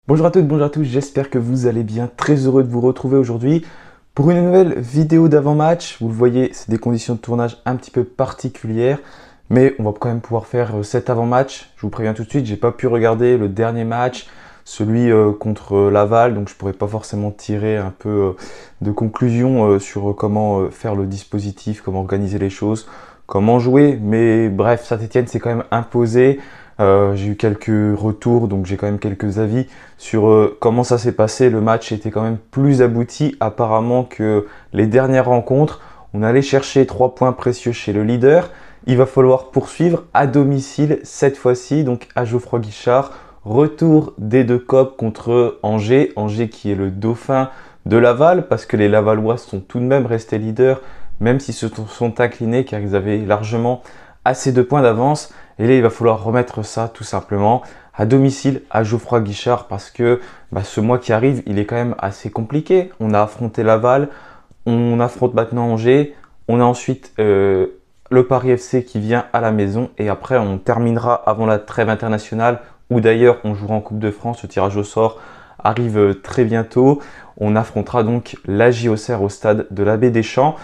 Bonjour à toutes, bonjour à tous, j'espère que vous allez bien. Très heureux de vous retrouver aujourd'hui pour une nouvelle vidéo d'avant-match. Vous le voyez, c'est des conditions de tournage un petit peu particulières, mais on va quand même pouvoir faire cet avant-match. Je vous préviens tout de suite, j'ai pas pu regarder le dernier match, celui contre Laval, donc je pourrais pas forcément tirer un peu de conclusion sur comment faire le dispositif, comment organiser les choses, comment jouer. Mais bref, Saint-Étienne s'est quand même imposé. J'ai eu quelques retours, donc j'ai quand même quelques avis sur comment ça s'est passé. Le match était quand même plus abouti apparemment que les dernières rencontres. On allait chercher 3 points précieux chez le leader. Il va falloir poursuivre à domicile cette fois-ci, donc à Geoffroy Guichard. Retour des deux copes contre Angers. Angers qui est le dauphin de Laval, parce que les Lavallois sont tout de même restés leaders, même s'ils se sont inclinés car ils avaient largement assez de points d'avance. Et là, il va falloir remettre ça tout simplement à domicile à Geoffroy Guichard parce que ce mois qui arrive, il est quand même assez compliqué. On a affronté Laval, on affronte maintenant Angers, on a ensuite le Paris FC qui vient à la maison et après on terminera avant la trêve internationale où d'ailleurs on jouera en Coupe de France. Le tirage au sort arrive très bientôt. On affrontera donc la JOCR au stade de l'Abbé Deschamps.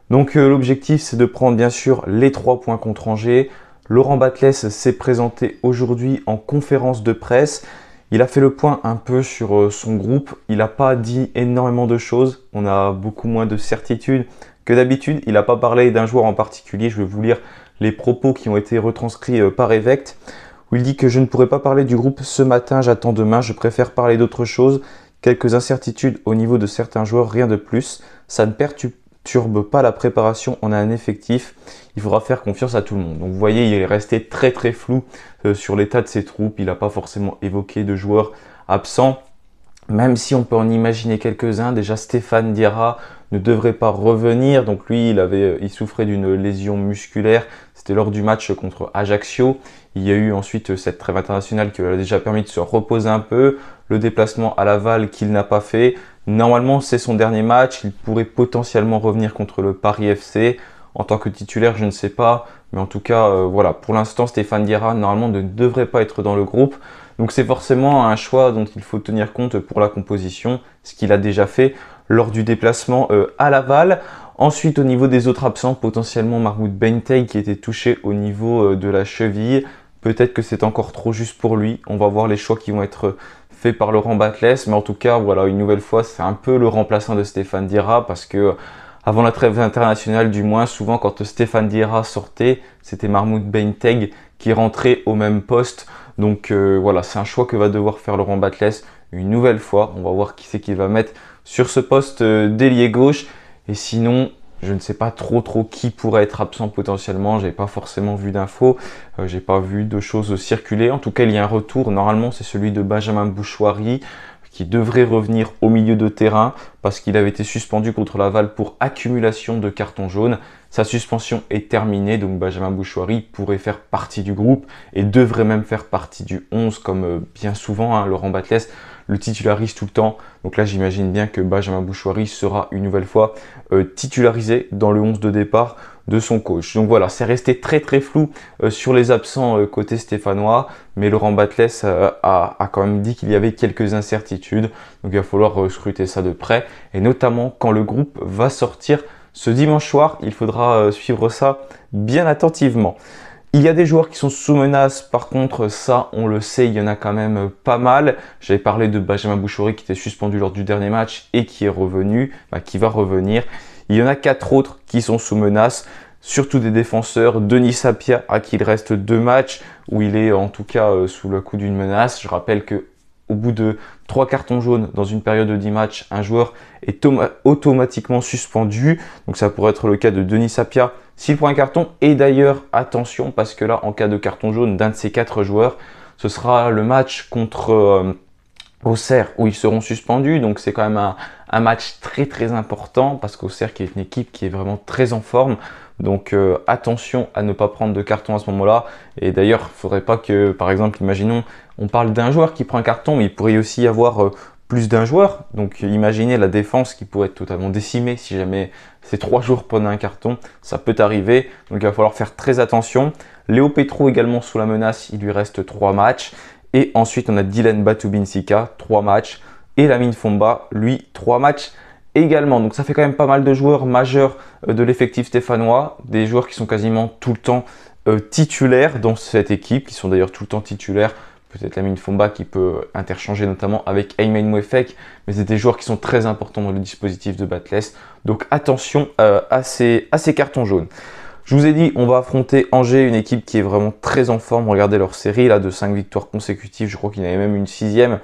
Donc l'objectif c'est de prendre bien sûr les 3 points contre Angers. Laurent Batles s'est présenté aujourd'hui en conférence de presse. Il a fait le point un peu sur son groupe. Il n'a pas dit énormément de choses. On a beaucoup moins de certitudes que d'habitude. Il n'a pas parlé d'un joueur en particulier. Je vais vous lire les propos qui ont été retranscrits par Évêque, où il dit que je ne pourrais pas parler du groupe ce matin, j'attends demain, je préfère parler d'autre chose. Quelques incertitudes au niveau de certains joueurs, rien de plus. Ça ne perturbe pas la préparation, on a un effectif. Il faudra faire confiance à tout le monde. Donc vous voyez, il est resté très flou sur l'état de ses troupes. Il n'a pas forcément évoqué de joueurs absents, même si on peut en imaginer quelques-uns. Déjà, Stéphane Diarra ne devrait pas revenir. Donc lui, il souffrait d'une lésion musculaire. C'était lors du match contre Ajaccio. Il y a eu ensuite cette trêve internationale qui lui a déjà permis de se reposer un peu. Le déplacement à Laval qu'il n'a pas fait. Normalement, c'est son dernier match. Il pourrait potentiellement revenir contre le Paris FC. En tant que titulaire, je ne sais pas. Mais en tout cas, voilà, pour l'instant, Stéphane Diarra, normalement, ne devrait pas être dans le groupe. Donc c'est forcément un choix dont il faut tenir compte pour la composition, ce qu'il a déjà fait lors du déplacement à Laval. Ensuite, au niveau des autres absents, potentiellement Mahmoud Bentay qui était touché au niveau de la cheville. Peut-être que c'est encore trop juste pour lui. On va voir les choix qui vont être faits par Laurent Batles. Mais en tout cas, voilà, une nouvelle fois, c'est un peu le remplaçant de Stéphane Diarra parce que avant la trêve internationale, du moins, souvent quand Stéphane Diarra sortait, c'était Mahmoud Bentay qui rentrait au même poste. Donc voilà, c'est un choix que va devoir faire Laurent Batles une nouvelle fois. On va voir qui c'est qu'il va mettre sur ce poste d'ailier gauche. Et sinon, je ne sais pas trop qui pourrait être absent potentiellement. J'ai pas forcément vu d'infos. J'ai pas vu de choses circuler. En tout cas, il y a un retour. Normalement, c'est celui de Benjamin Bouchoirie qui devrait revenir au milieu de terrain parce qu'il avait été suspendu contre Laval pour accumulation de cartons jaunes. Sa suspension est terminée, donc Benjamin Bouchoirie pourrait faire partie du groupe et devrait même faire partie du 11 comme bien souvent, Laurent Batles le titularise tout le temps. Donc là, j'imagine bien que Benjamin Bouchoirie sera une nouvelle fois titularisé dans le 11 de départ de son coach. Donc voilà, c'est resté très flou sur les absents côté stéphanois, mais Laurent Batles a quand même dit qu'il y avait quelques incertitudes. Donc il va falloir scruter ça de près, et notamment quand le groupe va sortir ce dimanche soir, il faudra suivre ça bien attentivement. Il y a des joueurs qui sont sous menace, par contre ça on le sait, il y en a quand même pas mal. J'avais parlé de Benjamin Bouchoirie qui était suspendu lors du dernier match et qui est revenu, qui va revenir. Il y en a 4 autres qui sont sous menace, surtout des défenseurs. Denis Sapia à qui il reste 2 matchs où il est en tout cas sous le coup d'une menace. Je rappelle que au bout de 3 cartons jaunes dans une période de 10 matchs, un joueur est automatiquement suspendu. Donc ça pourrait être le cas de Denis Sapia s'il prend un carton. Et d'ailleurs, attention, parce que là, en cas de carton jaune d'un de ces 4 joueurs, ce sera le match contre Auxerre où ils seront suspendus. Donc c'est quand même un match très important parce qu'Auxerre qui est une équipe qui est vraiment très en forme. Donc attention à ne pas prendre de carton à ce moment-là. Et d'ailleurs, il ne faudrait pas que, par exemple, imaginons, on parle d'un joueur qui prend un carton, mais il pourrait aussi y avoir plus d'un joueur. Donc imaginez la défense qui pourrait être totalement décimée si jamais ces 3 joueurs prennent un carton. Ça peut arriver, donc il va falloir faire très attention. Léo Petro également sous la menace, il lui reste 3 matchs. Et ensuite, on a Dylan Batubinsika, 3 matchs. Et Lamine Fomba, lui, 3 matchs également. Donc ça fait quand même pas mal de joueurs majeurs de l'effectif stéphanois. Des joueurs qui sont quasiment tout le temps titulaires dans cette équipe, qui sont d'ailleurs tout le temps titulaires. Peut-être Lamine Fomba qui peut interchanger notamment avec Aymen Mouefek. Mais c'est des joueurs qui sont très importants dans le dispositif de Batles. Donc attention à ces cartons jaunes. Je vous ai dit, on va affronter Angers, une équipe qui est vraiment très en forme. Regardez leur série là de 5 victoires consécutives. Je crois qu'il y en avait même une 6e.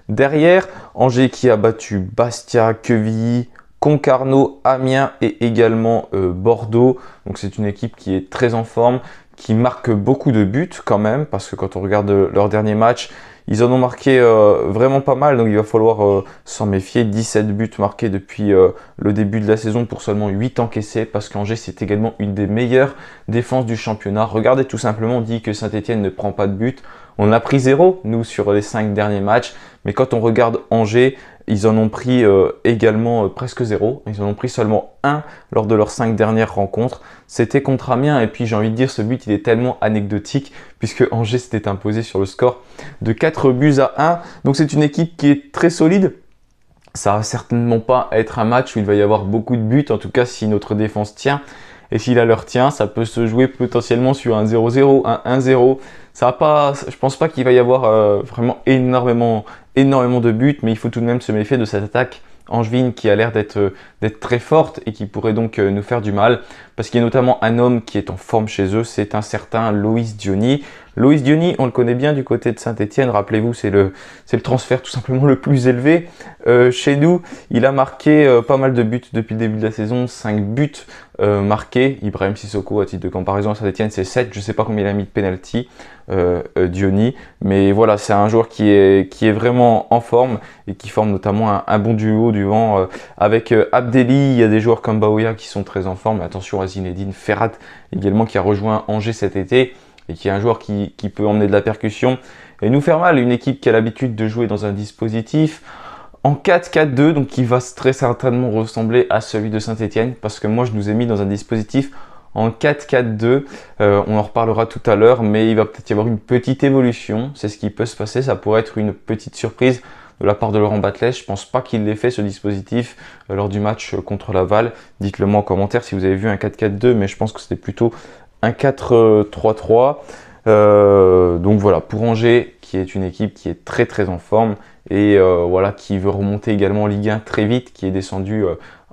Derrière, Angers qui a battu Bastia, Quevilly, Concarneau, Amiens et également Bordeaux. Donc c'est une équipe qui est très en forme, qui marque beaucoup de buts quand même. Parce que quand on regarde leur dernier match, ils en ont marqué vraiment pas mal, donc il va falloir s'en méfier. 17 buts marqués depuis le début de la saison pour seulement 8 encaissés, parce qu'Angers c'est également une des meilleures défenses du championnat. Regardez tout simplement, on dit que Saint-Etienne ne prend pas de but. On a pris 0, nous, sur les 5 derniers matchs, mais quand on regarde Angers, ils en ont pris également presque 0. Ils en ont pris seulement 1 lors de leurs 5 dernières rencontres. C'était contre Amiens et puis j'ai envie de dire ce but il est tellement anecdotique puisque Angers s'était imposé sur le score de 4 buts à 1. Donc c'est une équipe qui est très solide. Ça va certainement pas être un match où il va y avoir beaucoup de buts, en tout cas si notre défense tient. Et si la leur tient, ça peut se jouer potentiellement sur un 0-0, un 1-0. Ça va pas, je pense pas qu'il va y avoir vraiment énormément de buts, mais il faut tout de même se méfier de cette attaque angevine qui a l'air d'être très forte et qui pourrait donc nous faire du mal. Parce qu'il y a notamment un homme qui est en forme chez eux, c'est un certain Loïs Diony. Loïs Diony, on le connaît bien du côté de Saint-Etienne, rappelez-vous, c'est le transfert tout simplement le plus élevé chez nous. Il a marqué pas mal de buts depuis le début de la saison, 5 buts marqués. Ibrahim Sissoko, à titre de comparaison à Saint-Etienne, c'est 7, je ne sais pas combien il a mis de penalty, Diony. Mais voilà, c'est un joueur qui est vraiment en forme et qui forme notamment un bon duo devant avec Abdelli. Il y a des joueurs comme Baouya qui sont très en forme. Mais attention à Zinedine Ferrat également qui a rejoint Angers cet été et qui est un joueur qui peut emmener de la percussion et nous faire mal. Une équipe qui a l'habitude de jouer dans un dispositif en 4-4-2, donc qui va très certainement ressembler à celui de Saint-Etienne parce que moi je nous ai mis dans un dispositif en 4-4-2, on en reparlera tout à l'heure, mais il va peut-être y avoir une petite évolution, c'est ce qui peut se passer, ça pourrait être une petite surprise de la part de Laurent Batles. Je pense pas qu'il l'ait fait ce dispositif lors du match contre Laval. Dites-le moi en commentaire si vous avez vu un 4-4-2, mais je pense que c'était plutôt un 4-3-3. Donc voilà, pour Angers, qui est une équipe qui est très très en forme et voilà, qui veut remonter également en Ligue 1 très vite, qui est descendu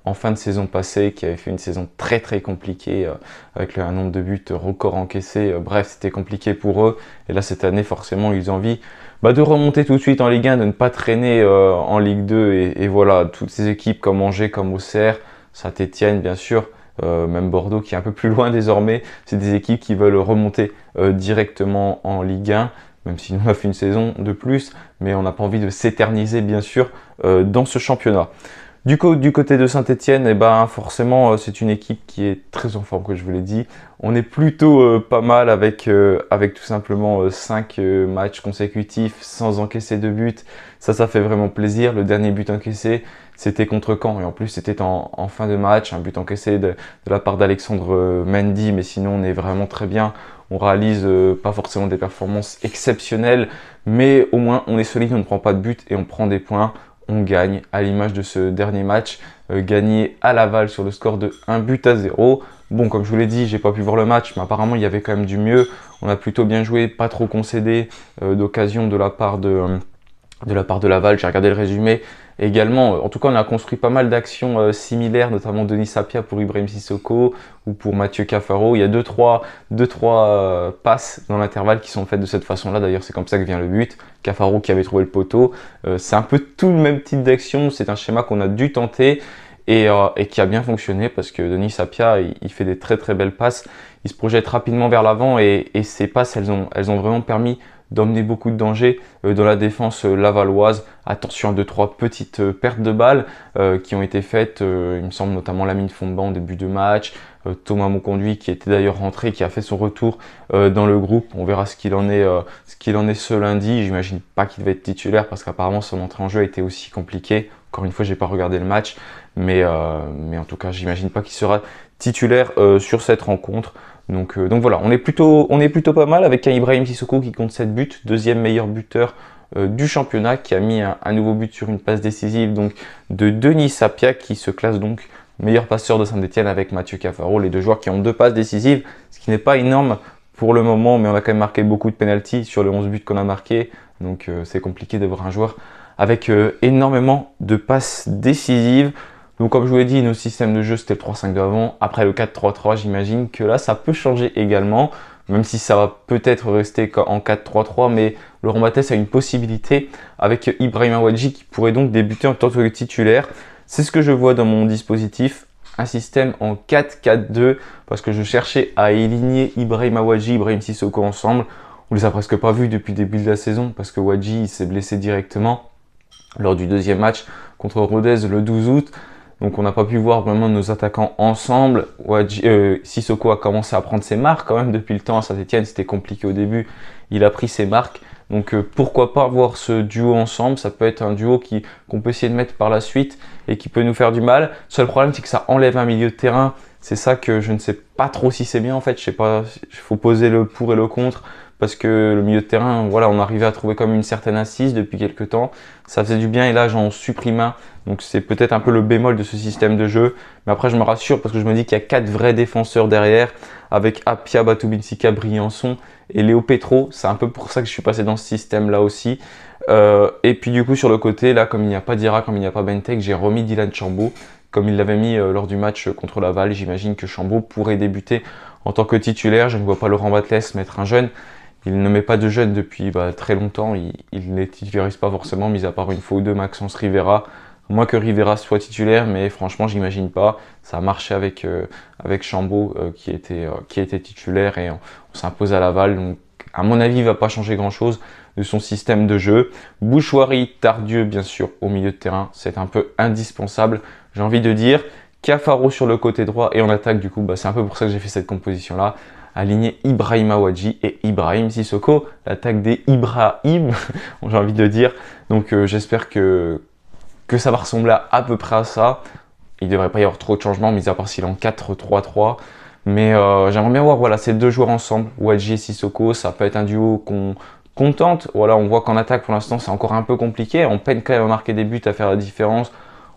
en fin de saison passée, qui avait fait une saison très très compliquée avec un nombre de buts record encaissés. Bref, c'était compliqué pour eux. Et là, cette année, forcément, ils ont envie de remonter tout de suite en Ligue 1, de ne pas traîner en Ligue 2. Et voilà, toutes ces équipes comme Angers, comme Auxerre, Saint-Etienne, bien sûr, même Bordeaux qui est un peu plus loin désormais, c'est des équipes qui veulent remonter directement en Ligue 1. Même si nous on a fait une saison de plus, mais on n'a pas envie de s'éterniser, bien sûr, dans ce championnat. Du côté de Saint-Etienne, eh ben, forcément, c'est une équipe qui est très en forme, comme je vous l'ai dit. On est plutôt pas mal avec tout simplement 5 matchs consécutifs sans encaisser de but. Ça fait vraiment plaisir. Le dernier but encaissé, c'était contre Caen. Et en plus, c'était en fin de match, un but encaissé de la part d'Alexandre Mendy. Mais sinon, on est vraiment très bien. On réalise pas forcément des performances exceptionnelles, mais au moins, on est solide, on ne prend pas de but et on prend des points. On gagne, à l'image de ce dernier match, gagné à Laval sur le score de 1-0. Bon, comme je vous l'ai dit, j'ai pas pu voir le match, mais apparemment il y avait quand même du mieux. On a plutôt bien joué, pas trop concédé d'occasion de la part de Laval. J'ai regardé le résumé. Également, en tout cas, on a construit pas mal d'actions similaires, notamment Denis Sapia pour Ibrahim Sissoko ou pour Mathieu Cafaro. Il y a 2-3 passes dans l'intervalle qui sont faites de cette façon-là. D'ailleurs, c'est comme ça que vient le but. Cafaro qui avait trouvé le poteau. C'est un peu tout le même type d'action. C'est un schéma qu'on a dû tenter et qui a bien fonctionné parce que Denis Sapia, il fait des très très belles passes. Il se projette rapidement vers l'avant et ces passes, elles ont vraiment permis d'emmener beaucoup de danger dans la défense lavalloise. Attention à 2-3 petites pertes de balles qui ont été faites, il me semble notamment Lamine Fomba en début de match, Thomas Monconduit qui était d'ailleurs rentré, qui a fait son retour dans le groupe. On verra ce qu'il en est ce lundi. J'imagine pas qu'il va être titulaire parce qu'apparemment son entrée en jeu a été aussi compliquée. Encore une fois, j'ai pas regardé le match, mais en tout cas, j'imagine pas qu'il sera titulaire sur cette rencontre. Donc voilà, on est plutôt pas mal avec un Ibrahim Sissoko qui compte 7 buts, deuxième meilleur buteur du championnat, qui a mis un nouveau but sur une passe décisive donc de Denis Sapia, qui se classe donc meilleur passeur de Saint-Etienne avec Mathieu Cafaro, les deux joueurs qui ont 2 passes décisives, ce qui n'est pas énorme pour le moment, mais on a quand même marqué beaucoup de pénaltys sur les 11 buts qu'on a marqués, donc c'est compliqué d'avoir un joueur avec énormément de passes décisives. Donc comme je vous l'ai dit, nos systèmes de jeu c'était le 3-5-2 avant, après le 4-3-3, j'imagine que là ça peut changer également, même si ça va peut-être rester en 4-3-3, mais Laurent Batès a une possibilité avec Ibrahima Wadji qui pourrait donc débuter en tant que titulaire. C'est ce que je vois dans mon dispositif, un système en 4-4-2, parce que je cherchais à aligner Ibrahima Wadji et Ibrahim Sissoko ensemble. On les a presque pas vus depuis le début de la saison, parce que Wadji s'est blessé directement lors du deuxième match contre Rodez le 12 août. Donc on n'a pas pu voir vraiment nos attaquants ensemble. Sissoko a commencé à prendre ses marques quand même depuis le temps à Saint-Etienne, c'était compliqué au début. Il a pris ses marques. Donc pourquoi pas voir ce duo ensemble, ça peut être un duo qu'on peut essayer de mettre par la suite et qui peut nous faire du mal. Le seul problème c'est que ça enlève un milieu de terrain. C'est ça que je ne sais pas trop si c'est bien en fait. Je sais pas, il faut poser le pour et le contre. Parce que le milieu de terrain, voilà, on arrivait à trouver comme une certaine assise depuis quelques temps. Ça faisait du bien et là j'en supprime un. Donc c'est peut-être un peu le bémol de ce système de jeu. Mais après je me rassure parce que je me dis qu'il y a 4 vrais défenseurs derrière avec Apia, Batubinsika, Briançon et Léo Petro. C'est un peu pour ça que je suis passé dans ce système là aussi. Et puis du coup sur le côté, là comme il n'y a pas Dira, comme il n'y a pas Bentek, j'ai remis Dylan Chambaud. Comme il l'avait mis lors du match contre Laval, j'imagine que Chambaud pourrait débuter en tant que titulaire. Je ne vois pas Laurent Batès mettre un jeune. Il ne met pas de jeunes depuis très longtemps, il ne les titularise pas forcément, mis à part une fois ou deux Maxence Rivera. À moins que Rivera soit titulaire, mais franchement, j'imagine pas. Ça a marché avec Chambaud qui était titulaire et on s'impose à Laval. Donc, à mon avis, il ne va pas changer grand-chose de son système de jeu. Bouchoirie, Tardieu, bien sûr, au milieu de terrain. C'est un peu indispensable, j'ai envie de dire. Cafaro sur le côté droit et en attaque, du coup, c'est un peu pour ça que j'ai fait cette composition-là. Aligner Ibrahima Wadji et Ibrahim Sissoko, l'attaque des Ibrahim, j'ai envie de dire. Donc j'espère que ça va ressembler à peu près à ça. Il ne devrait pas y avoir trop de changements, mis à part s'il est en 4-3-3. Mais j'aimerais bien voir voilà, ces deux joueurs ensemble, Wadji et Sissoko. Ça peut être un duo qu'on tente. Voilà, on voit qu'en attaque pour l'instant c'est encore un peu compliqué. On peine quand même à marquer des buts, à faire la différence.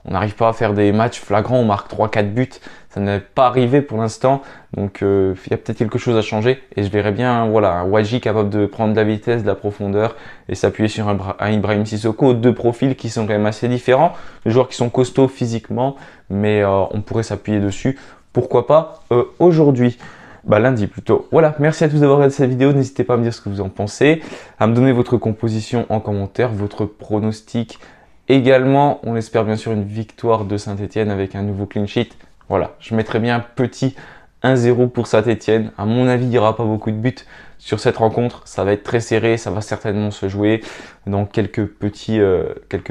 On n'arrive pas à faire des matchs flagrants, on marque 3-4 buts. Ça n'est pas arrivé pour l'instant. Donc il y a peut-être quelque chose à changer. Et je verrais bien voilà, un Wadji capable de prendre de la vitesse, de la profondeur et s'appuyer sur un Ibrahim Sissoko. Deux profils qui sont quand même assez différents. Des joueurs qui sont costauds physiquement, mais on pourrait s'appuyer dessus. Pourquoi pas aujourd'hui, lundi plutôt. Voilà, merci à tous d'avoir regardé cette vidéo. N'hésitez pas à me dire ce que vous en pensez, à me donner votre composition en commentaire, votre pronostic. Également, on espère bien sûr une victoire de Saint-Etienne avec un nouveau clean sheet. Voilà, je mettrai bien un petit 1-0 pour Saint-Etienne. À mon avis, il n'y aura pas beaucoup de buts sur cette rencontre. Ça va être très serré, ça va certainement se jouer dans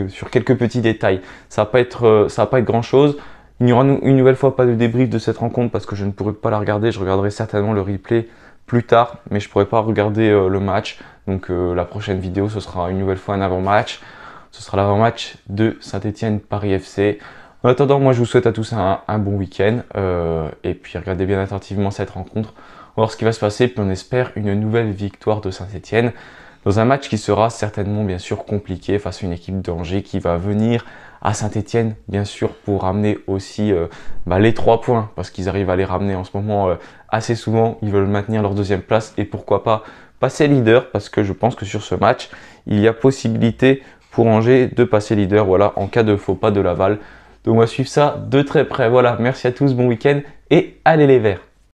sur quelques petits détails. Ça va pas être grand-chose. Il n'y aura une nouvelle fois pas de débrief de cette rencontre parce que je ne pourrai pas la regarder. Je regarderai certainement le replay plus tard, mais je ne pourrai pas regarder le match. Donc la prochaine vidéo, ce sera une nouvelle fois un avant-match. Ce sera l'avant-match de Saint-Etienne Paris FC. En attendant, moi je vous souhaite à tous un bon week-end et puis regardez bien attentivement cette rencontre. On va voir ce qui va se passer, puis on espère une nouvelle victoire de Saint-Etienne dans un match qui sera certainement bien sûr compliqué face à une équipe d'Angers qui va venir à Saint-Etienne bien sûr pour ramener aussi les 3 points parce qu'ils arrivent à les ramener en ce moment assez souvent. Ils veulent maintenir leur deuxième place et pourquoi pas passer leader parce que je pense que sur ce match, il y a possibilité pour Angers de passer leader voilà, en cas de faux pas de Laval. Donc on va suivre ça de très près. Voilà, merci à tous, bon week-end et allez les Verts!